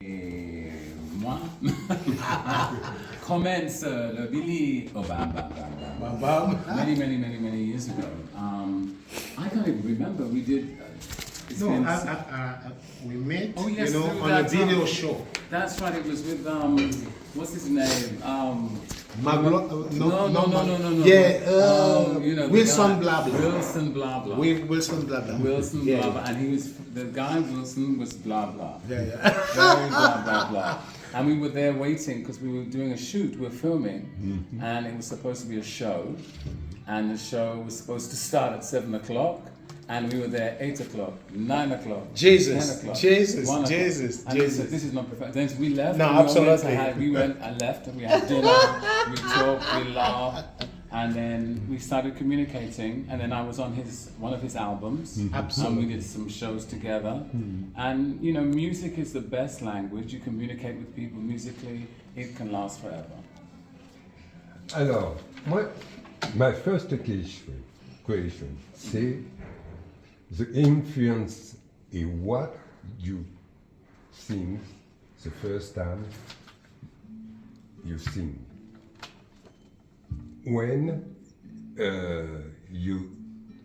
Et moi, commence le Billy Obam, many years ago. I can't even remember. We did. We met, oh, yes, on a video show. That's right. It was with what's his name? No. Yeah, Wilson blah blah. Wilson blah blah. Wilson blah blah. Wilson blah blah, and he was the guy. Wilson was blah blah. Yeah. Very blah blah blah. And we were there waiting because we were doing a shoot. We were filming, and it was supposed to be a show, and the show was supposed to start at 7 o'clock. And we were there 8 o'clock, 9 o'clock, 10 o'clock, Jesus. And we said, this is not professional. Then we left. No, absolutely. We went and left, and we had dinner, we talked, we laughed, and then we started communicating. And then I was on one of his albums. Absolutely. And we did some shows together. And music is the best language. You communicate with people musically. It can last forever. Alors, moi, my first question, c'est the influence in what you sing the first time you sing. When you...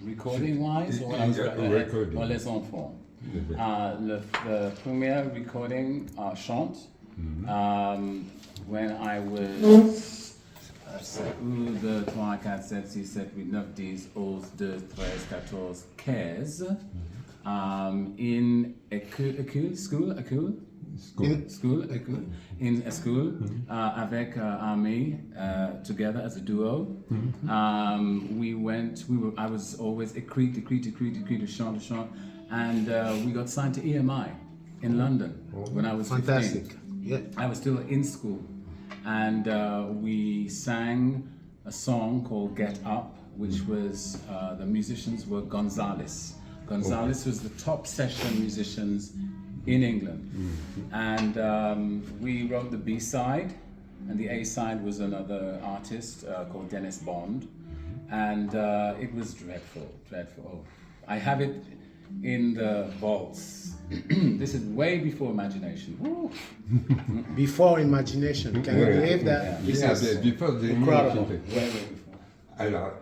Recording-wise, or when I was recording. Pour les enfants. Le premier recording, chant, when I was 1, 2, 3, 4, 5, 6, 7, 8, 9, 10, 11, 12, 13, 14, 15, in a school, avec ami, together as a duo. I was always écrit, de chant, and we got signed to EMI in London when I was 15. Fantastic. Yeah. I was still in school. And we sang a song called Get Up, which was, the musicians were Gonzalez. Gonzalez was the top session musicians in England. And we wrote the B-side, and the A-side was another artist called Dennis Bond. And it was dreadful. Oh, I have it in the vaults. This is way before imagination. Before imagination. Can you believe that? Before the incredible. Way before. Alors,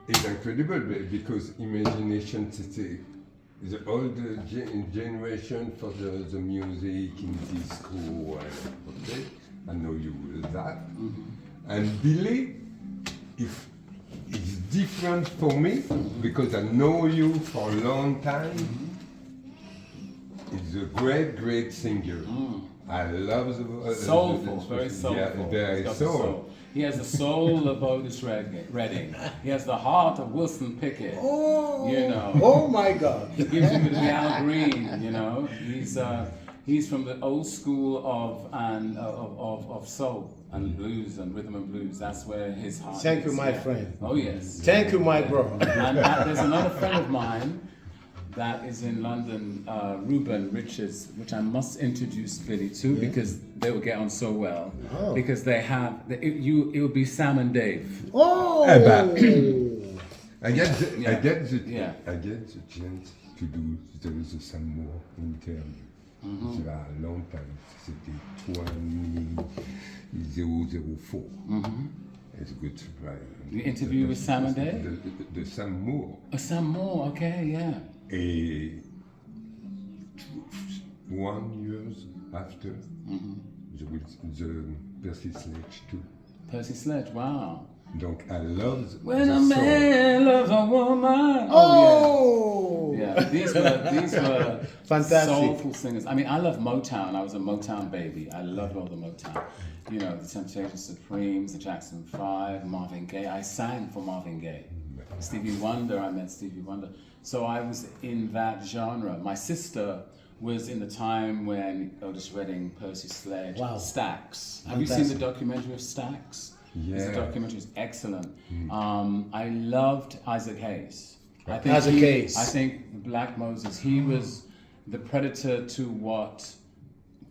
it's incredible because imagination, c'était the old generation for the music in disco. Okay, I know you will that. And Billy, it's different for me because I know you for a long time. He's a great singer. I love the soulful, very soulful. Yeah, very soul. He has the soul of Otis Redding. He has the heart of Wilson Pickett. Oh my God! He gives you the Al Green. He's from the old school of soul and blues and rhythm and blues. That's where his heart is. Thank you, my friend. Oh yes. Thank you, my bro. And there's another friend of mine that is in London, Ruben Richards, which I must introduce Billy to because they will get on so well. Because they have, it will be Sam and Dave. Oh! I get the chance to do the some more interview. It's a long time. C'était 2004. It's a good surprise. You interview with Sam and Dave? The Sam Moore. Oh, Sam Moore, okay, yeah. Et 1 year after, the Percy Sledge too. Percy Sledge, wow. Donc I love When the a man loves a woman. Oh! Yeah, these were Fantastic. soulful singers. I mean, I love Motown. I was a Motown baby. I loved all the Motown. The Temptation Supremes, the Jackson 5, Marvin Gaye. I sang for Marvin Gaye. Stevie Wonder, I met Stevie Wonder. So I was in that genre. My sister was in the time when Otis Redding, Percy Sledge, Stax. Have you seen the documentary of Stax? Yeah. The documentary is excellent. I loved Isaac Hayes. I think Black Moses, he was the predator to what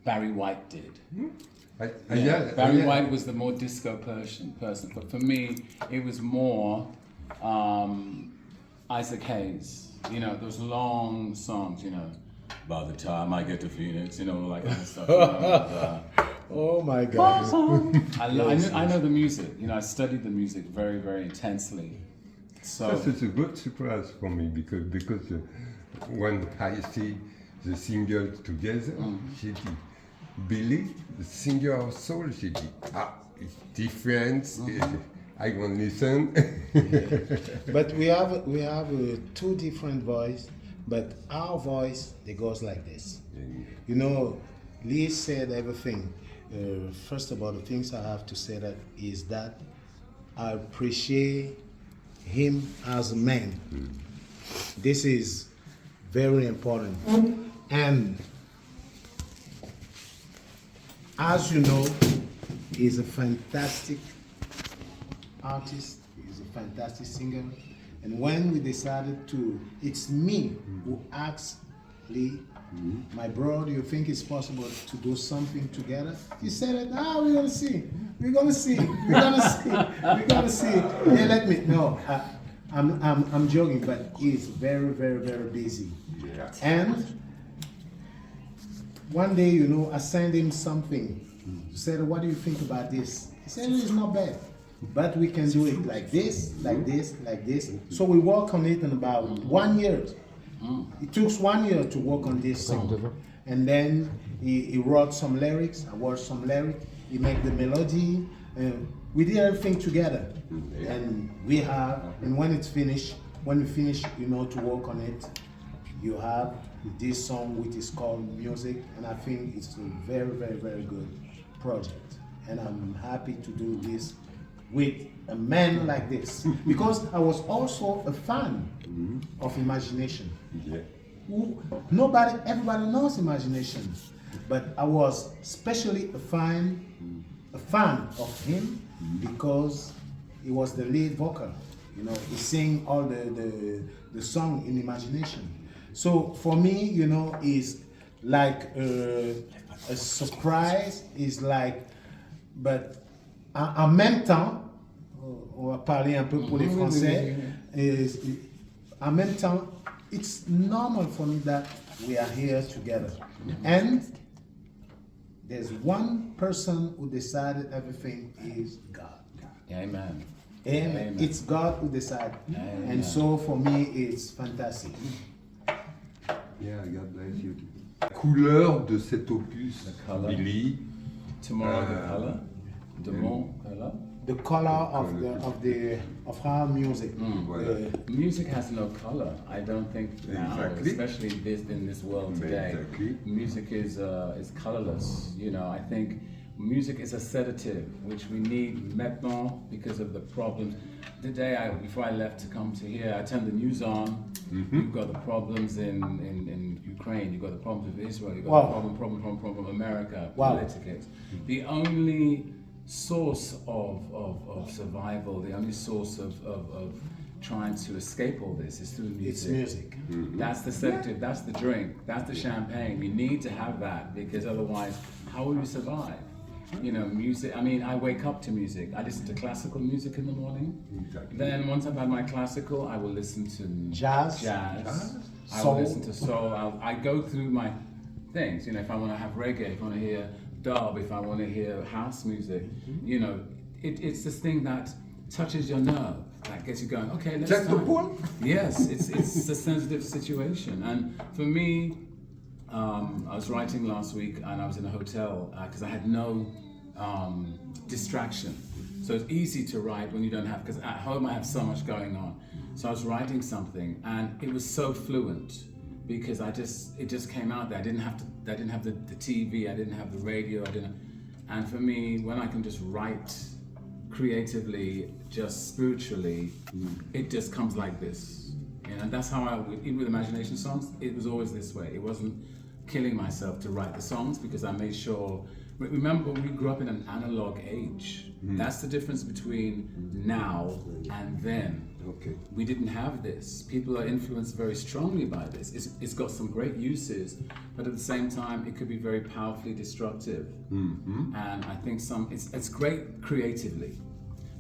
Barry White did. Barry White was the more disco person, but for me, it was more Isaac Hayes. Those long songs, by the time I get to Phoenix, you know, all that kind of stuff. You know, Oh my God. I know the music. You know, I studied the music very, very intensely. So That's a good surprise for me because when I see the singles together, she did. Billy, the singer of soul, she did. It's different. I won't listen. But we have two different voices, but our voice, it goes like this. You know, Lee said everything. First of all, the things I have to say that is that I appreciate him as a man. This is very important. And as you know, he's a fantastic artist, he's a fantastic singer. And when we decided to, it's me who asked Lee, my bro, do you think it's possible to do something together? He said, we're gonna see. We're gonna see. We're gonna see. We're gonna see. Yeah, let me. No, I'm joking, but he's very, very, very busy. Yeah. And one day, you know, I sent him something. He said, what do you think about this? He said, it's not bad, but we can do it like this, like this, like this. So we work on it in about 1 year. It took 1 year to work on this song. And then he wrote some lyrics, I wrote some lyrics, he made the melody, we did everything together. And and when it's finished, when we finish, you know, to work on it, you have this song which is called Music, and I think it's a very, very, very good project. And I'm happy to do this with a man like this, because I was also a fan of Imagination. Yeah. Everybody knows Imagination, but I was especially a fan of him because he was the lead vocal. You know, he sang all the song in Imagination. So for me, you know, is like a surprise. Is like, but en même temps, on va parler un peu pour les Français. En même temps, it's normal for me that we are here together. And there's one person who decided everything is God. Amen. Amen. It's God who decided. And so for me, it's fantastic. Yeah, God bless you. La couleur de cet opus, Billy. Tomorrow the color. Demain color. The color of our music. Music has no color. I don't think now, Exactly. especially in this world today. Exactly. Music is colorless. You know, I think music is a sedative, which we need maintenant because of the problems. The day before I left to come to here, I turned the news on. You've got the problems in Ukraine. You've got the problems with Israel. You've got the problem America. Politics. The only source of survival, the only source of trying to escape all this is through music. It's music. That's the sedative, that's the drink, that's the champagne. We need to have that because otherwise, how will we survive? You know, music, I mean, I wake up to music. I listen to classical music in the morning. Exactly. Then once I've had my classical, I will listen to Jazz. I will listen to soul. I go through my things. You know, if I want to have reggae, if I want to hear dub, if I want to hear house music, you know, it's this thing that touches your nerve, that gets you going, okay, let's Check the start. point. Yes, it's a sensitive situation. And for me, I was writing last week and I was in a hotel because I had no distraction. So it's easy to write when you don't have, because at home I have so much going on. So I was writing something and it was so fluent because it just came out there. I didn't have the TV, I didn't have the radio, and for me, when I can just write creatively, just spiritually, it just comes like this. You know, and that's how even with Imagination songs, it was always this way. It wasn't killing myself to write the songs because I made sure. Remember, we grew up in an analog age. That's the difference between now and then. Okay. We didn't have this. People are influenced very strongly by this. It's got some great uses, but at the same time, it could be very powerfully destructive. And I think it's great creatively,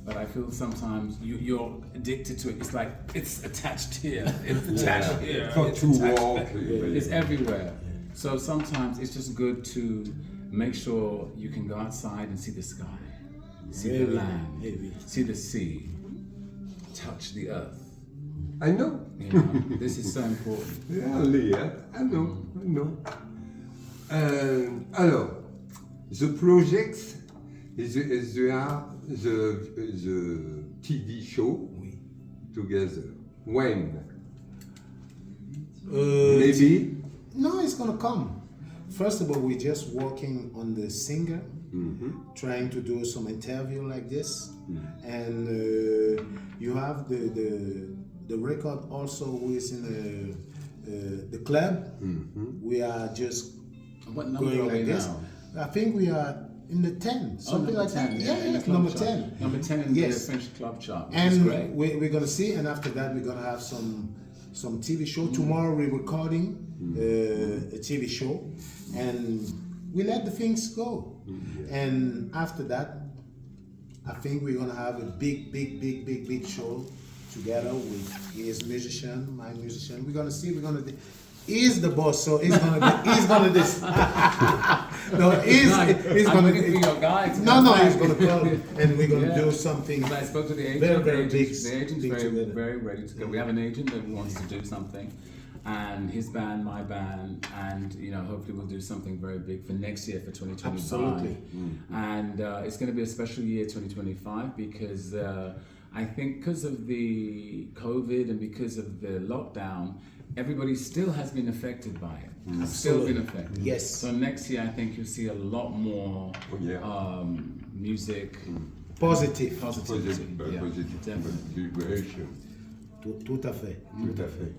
but I feel sometimes you're addicted to it. It's like it's attached here, it's attached here, It's not it's too attached warm. there. It's everywhere. So sometimes it's just good to make sure you can go outside and see the sky, see the land, see the sea, touch the earth. I know. You know, this is so important. Yeah, Leah, I know. Alors, the project is the TV show together. When? Maybe? No, it's gonna come. First of all, we're just working on the singer, trying to do some interview like this, and you have the record also who is in the club. We are just What number going are we like this. now? I think we are in the 10, something like that. Yeah, in the club number chart. 10. Number 10 in Yes. the French club chart, which is great. And we're gonna see, and after that we're gonna have some TV show. Tomorrow we're recording a TV show, and we let the things go. And after that, I think we're gonna have a big show together with his musician, my musician. We're gonna see. He's the boss, so he's gonna this. No, he's I'm gonna. looking for your guy to No, come no, back. he's gonna come and we're gonna Yeah. do something. I spoke to the agent. Very the big. agent's big together. very ready to go. We have an agent that wants to do something, and his band, my band, and hopefully we'll do something very big for next year, for 2025. Absolutely. And it's going to be a special year, 2025, because I think because of the COVID and because of the lockdown, everybody still has been affected by it. Still been affected. Yes. So next year, I think you'll see a lot more music. Positive. Positivity. Positive Definitely. vibration. Tout à fait. Tout à fait.